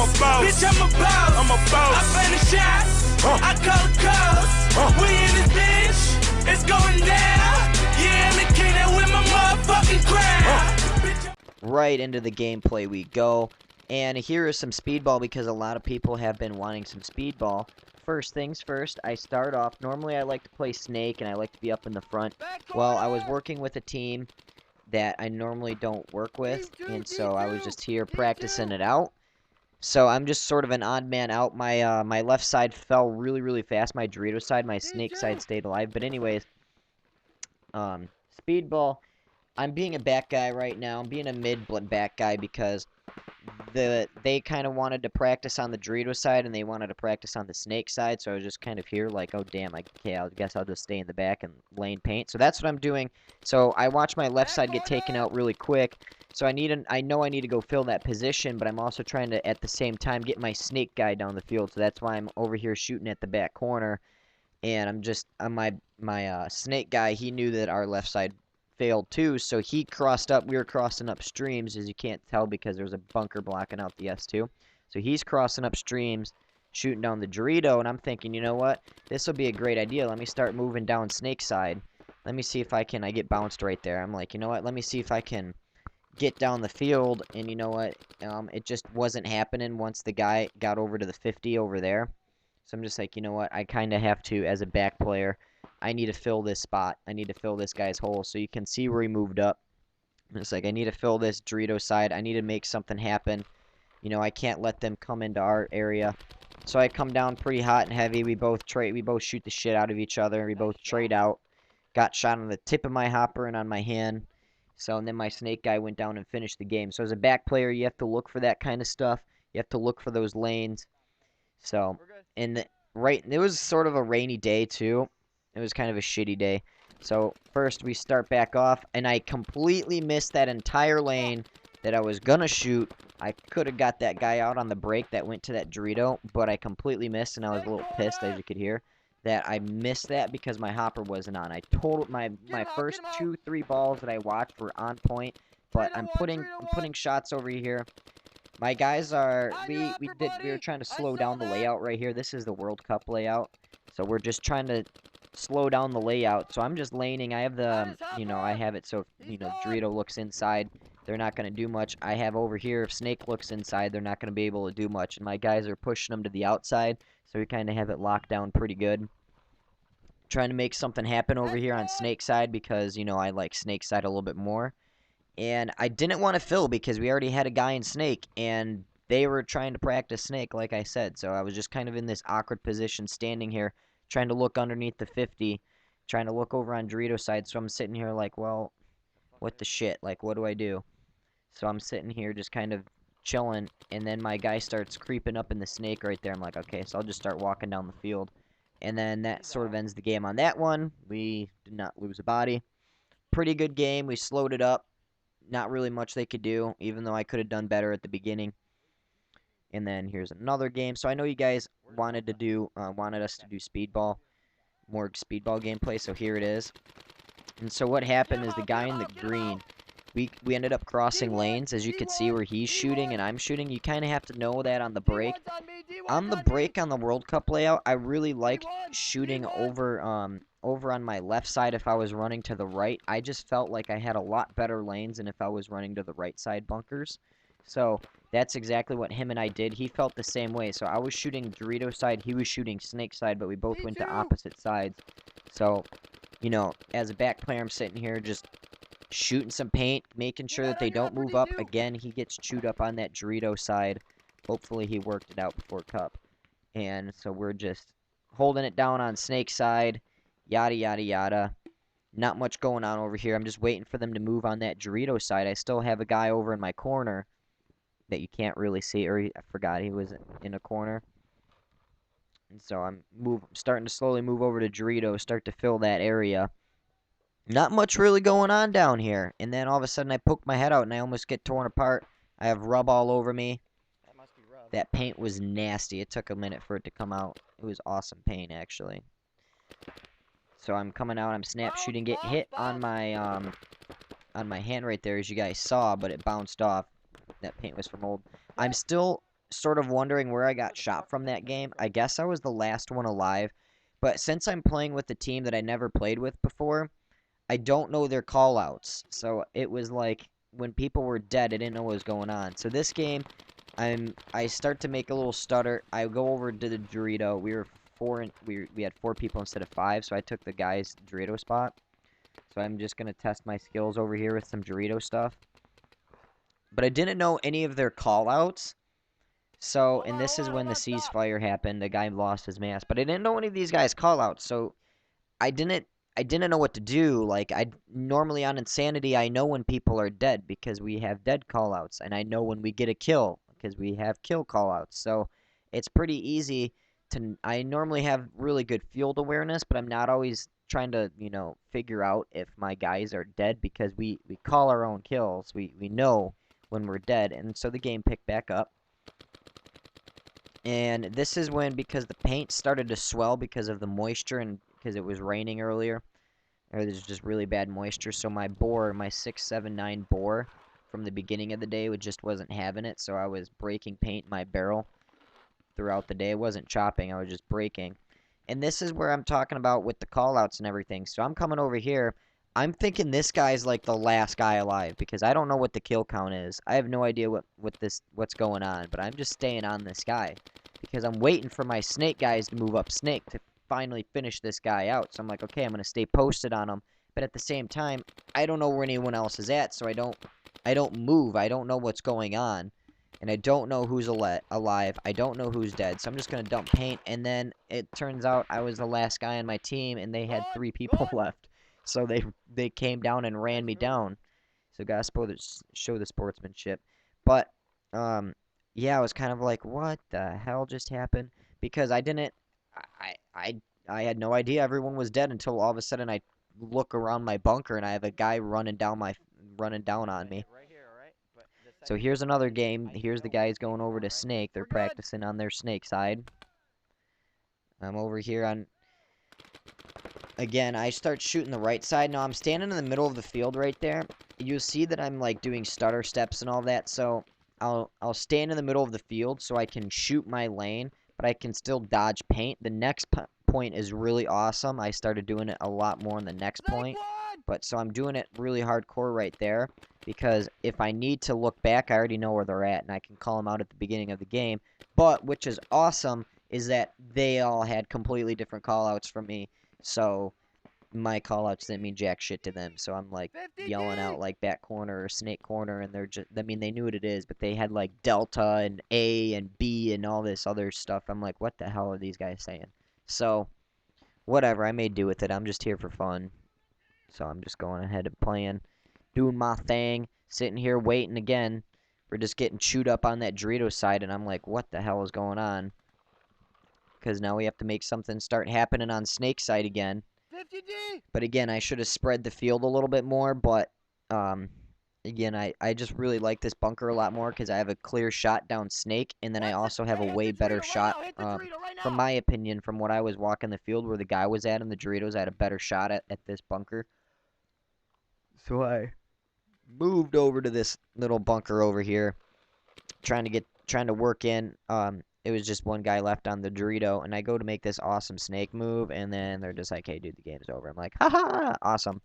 I'm a boss. Bitch, I'm a boss. I'm a boss. I plan the shots. I call the calls. We in this bitch. It's going down. Yeah, I'm the king that with my motherfucking crown. Right into the gameplay we go. And here is some Speedball because a lot of people have been wanting some Speedball. First things first, I start off. Normally I like to play Snake and I like to be up in the front. Well, I was working with a team that I normally don't work with, and so I was just here practicing it out. So I'm just sort of an odd man out. My my left side fell really fast. My Dorito side, my Snake side stayed alive. But anyways, Speedball. I'm being a back guy right now. I'm being a mid back guy because they kind of wanted to practice on the Dorito side and they wanted to practice on the Snake side. So I was just kind of here like, oh damn, I guess I'll just stay in the back and lane paint. So that's what I'm doing. So I watch my left side get taken out really quick. So I know I need to go fill that position, but I'm also trying to at the same time get my Snake guy down the field. So that's why I'm over here shooting at the back corner. And I'm just my Snake guy. He knew that our left side failed too, so he crossed up. We were crossing up streams, as you can't tell because there's a bunker blocking out the S2. So he's crossing up streams, shooting down the Dorito, and I'm thinking, you know what? This will be a great idea. Let me start moving down Snake side. Let me see if I get bounced right there. I'm like, you know what? Let me see if I can get down the field, and you know what? It just wasn't happening once the guy got over to the 50 over there. So I'm just like, you know what? I kind of have to, as a back player, I need to fill this spot. I need to fill this guy's hole. So you can see where he moved up. It's like I need to fill this Dorito side. I need to make something happen. You know, I can't let them come into our area. So I come down pretty hot and heavy. We both shoot the shit out of each other. We both trade out. Got shot on the tip of my hopper and on my hand. So and then my Snake guy went down and finished the game. So as a back player, you have to look for that kind of stuff. You have to look for those lanes. So it was sort of a rainy day too. It was kind of a shitty day. So first we start back off, and I completely missed that entire lane that I was gonna shoot. I could have got that guy out on the break that went to that Dorito, but I completely missed, and I was a little pissed, as you could hear, that I missed that because my hopper wasn't on. I totaled my first 2-3 balls that I watched were on point, but I'm putting shots over here. My guys are we were trying to slow down the layout right here. This is the World Cup layout. So we're just trying to slow down the layout. So I'm just laning. I have the, I have it so, Dorito looks inside. They're not going to do much. I have over here, if Snake looks inside, they're not going to be able to do much. And my guys are pushing them to the outside. So we kind of have it locked down pretty good. Trying to make something happen over here on Snake side because, I like Snake side a little bit more. And I didn't want to fill because we already had a guy in Snake. And they were trying to practice Snake, like I said. So I was just kind of in this awkward position standing here, trying to look underneath the 50, trying to look over on Dorito side. So I'm sitting here like, well, what the shit? Like, what do I do? So I'm sitting here just kind of chilling, and then my guy starts creeping up in the Snake right there. I'm like, okay, so I'll just start walking down the field. And then that sort of ends the game on that one. We did not lose a body. Pretty good game. We slowed it up. Not really much they could do, even though I could have done better at the beginning. And then here's another game. So I know you guys wanted us to do Speedball, more Speedball gameplay. So here it is. And so what happened is the guy in the green, we ended up crossing lanes, as you can see where he's shooting and I'm shooting. You kind of have to know that on the break. On the break on the World Cup layout, I really liked shooting over on my left side if I was running to the right. I just felt like I had a lot better lanes than if I was running to the right side bunkers. So that's exactly what him and I did. He felt the same way. So I was shooting Dorito side, he was shooting Snake side, but we both went to opposite sides. So, as a back player, I'm sitting here just shooting some paint, making sure that they don't move up. Again, he gets chewed up on that Dorito side. Hopefully he worked it out before Cup. And so we're just holding it down on Snake side. Yada, yada, yada. Not much going on over here. I'm just waiting for them to move on that Dorito side. I still have a guy over in my corner that you can't really see, or I forgot he was in a corner. And so I'm starting to slowly move over to Dorito, start to fill that area. Not much really going on down here. And then all of a sudden I poke my head out and I almost get torn apart. I have rub all over me. That must be rub. That paint was nasty. It took a minute for it to come out. It was awesome paint, actually. So I'm coming out, I'm snap shooting, get hit on my hand right there, as you guys saw, but it bounced off. That paint was from old. I'm still sort of wondering where I got shot from that game. I guess I was the last one alive. But since I'm playing with a team that I never played with before, I don't know their callouts. So it was like when people were dead, I didn't know what was going on. So this game, I start to make a little stutter. I go over to the Dorito. We were we had 4 people instead of 5, so I took the guy's Dorito spot. So I'm just gonna test my skills over here with some Dorito stuff. But I didn't know any of their callouts. So, and this is when the ceasefire happened. The guy lost his mask, but I didn't know any of these guys' callouts. So I didn't know what to do. Like, I normally on Insanity, I know when people are dead because we have dead callouts, and I know when we get a kill because we have kill callouts. So it's pretty easy to. I normally have really good field awareness, but I'm not always trying to, figure out if my guys are dead because we call our own kills. We know when we're dead, and so the game picked back up. And this is when, because the paint started to swell because of the moisture and because it was raining earlier, or there's just really bad moisture, so my bore, my 679 bore from the beginning of the day, just wasn't having it, so I was breaking paint in my barrel throughout the day. I wasn't chopping, I was just breaking. And this is where I'm talking about with the callouts and everything. So I'm coming over here. I'm thinking this guy's like the last guy alive because I don't know what the kill count is. I have no idea what's going on, but I'm just staying on this guy because I'm waiting for my snake guys to move up snake to finally finish this guy out. So I'm like, okay, I'm gonna stay posted on him, but at the same time, I don't know where anyone else is at, so I don't move. I don't know what's going on. And I don't know who's alive. I don't know who's dead. So I'm just going to dump paint. And then it turns out I was the last guy on my team, and they had 3 people left. So they came down and ran me down. So got to show the sportsmanship. But, yeah, I was kind of like, what the hell just happened? Because I didn't... I had no idea everyone was dead until all of a sudden I look around my bunker, and I have a guy running down on me. So here's another game. Here's the guys going over to Snake. They're practicing on their Snake side. I'm over here on... Again, I start shooting the right side. Now, I'm standing in the middle of the field right there. You'll see that I'm, like, doing stutter steps and all that. So I'll stand in the middle of the field so I can shoot my lane, but I can still dodge paint. The next point is really awesome. I started doing it a lot more in the next point. But so I'm doing it really hardcore right there because if I need to look back, I already know where they're at and I can call them out at the beginning of the game. But which is awesome is that they all had completely different callouts from me. So my callouts didn't mean jack shit to them. So I'm like yelling out like back corner or snake corner, and they're just, I mean, they knew what it is, but they had like Delta and A and B and all this other stuff. I'm like, what the hell are these guys saying? So whatever, I may do with it. I'm just here for fun. So I'm just going ahead and playing, doing my thing, sitting here waiting again. We're just getting chewed up on that Dorito side, and I'm like, what the hell is going on? Because now we have to make something start happening on Snake side again. 50D! But again, I should have spread the field a little bit more, but again, I just really like this bunker a lot more because I have a clear shot down Snake, and then I also have a way better shot, from my opinion, from what I was walking the field where the guy was at in the Doritos. I had a better shot at this bunker. So I moved over to this little bunker over here, trying to work in. It was just one guy left on the Dorito, and I go to make this awesome snake move, and then they're just like, hey, dude, the game's over. I'm like, haha, awesome.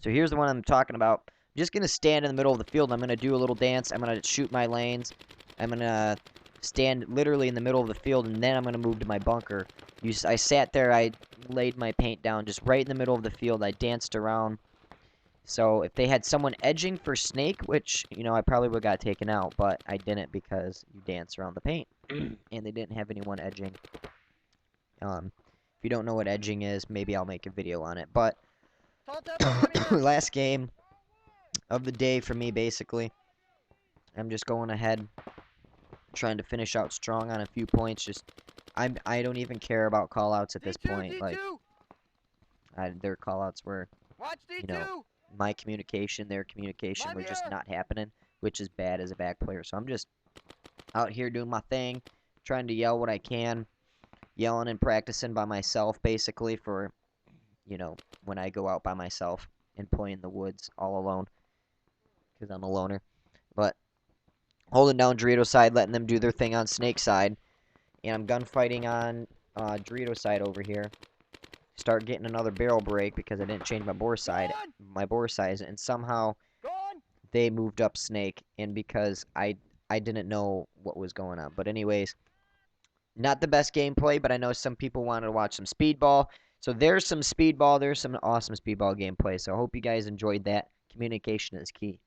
So here's the one I'm talking about. I'm just going to stand in the middle of the field, and I'm going to do a little dance. I'm going to shoot my lanes. I'm going to stand literally in the middle of the field, and then I'm going to move to my bunker. I sat there. I laid my paint down just right in the middle of the field. I danced around. So if they had someone edging for Snake, which, I probably would have got taken out, but I didn't because you dance around the paint. And they didn't have anyone edging. If you don't know what edging is, maybe I'll make a video on it. But last game of the day for me, basically. I'm just going ahead, trying to finish out strong on a few points. I don't even care about callouts at this point. Like, their callouts were, my communication, their communication were just not happening, which is bad as a back player. So I'm just out here doing my thing, trying to yell what I can, yelling and practicing by myself, basically, for, when I go out by myself and play in the woods all alone, because I'm a loner. But holding down Dorito side, letting them do their thing on Snake side. And I'm gunfighting on Dorito side over here. Start getting another barrel break because I didn't change my bore size, and somehow they moved up Snake, and because I didn't know what was going on. But anyways, not the best gameplay, but I know some people wanted to watch some Speedball. So there's some Speedball. There's some awesome Speedball gameplay. So I hope you guys enjoyed that. Communication is key.